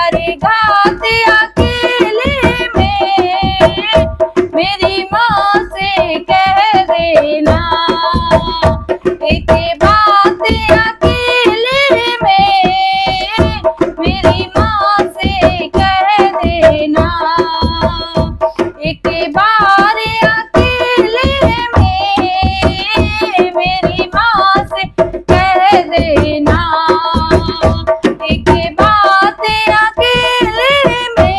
अरे घात अकेले में मेरी माँ से कह देना, एक बात अकेले में मेरी माँ से कह देना, एक बार अकेले में मेरी माँ से कह देना, एक बात अकेले में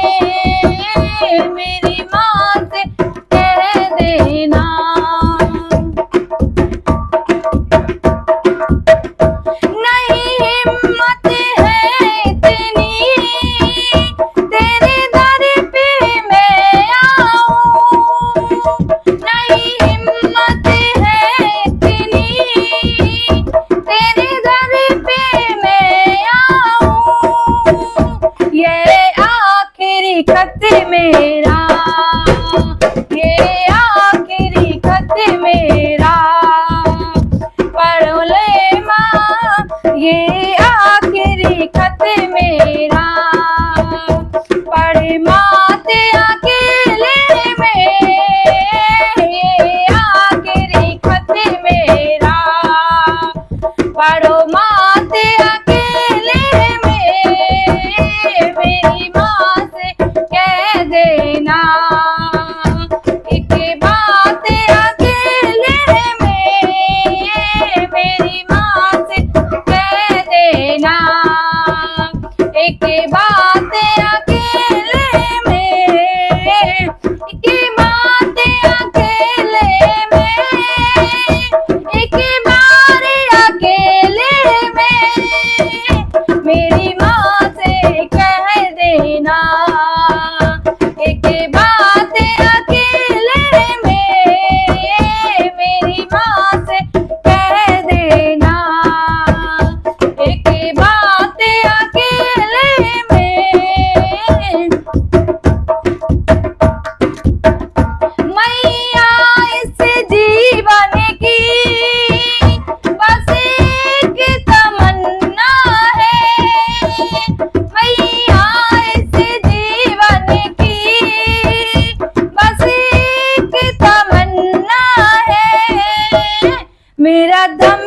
मेरी माँ से कह देना। नहीं हिम्मत है इतनी तेरे दर पे मैं आऊं, नहीं हिम्मत है इतनी तेरे दर पे मैं आऊं, ये आखिरी खत मेरा, ये आखिरी खत मेरा, पढ़ ले माँ ये आखिरी खत मेरा, पढ़ मात अकेले में ये आखिरी खत मेरा, पढ़ो मात अकेले में मेरी माँ से कह देना, एक बात अकेले में मेरी माँ से कह देना, एक बात अकेले में, एक बात अकेले में, एक बार अकेले में मेरी माँ से कह देना, एक बात अकेले में मेरी माँ से कह देना, एक बात अकेले में। मैया इस जीवन की बस एक तमन्ना है, मैया इस जीवन की बस एक तमन्ना है, मेरा दम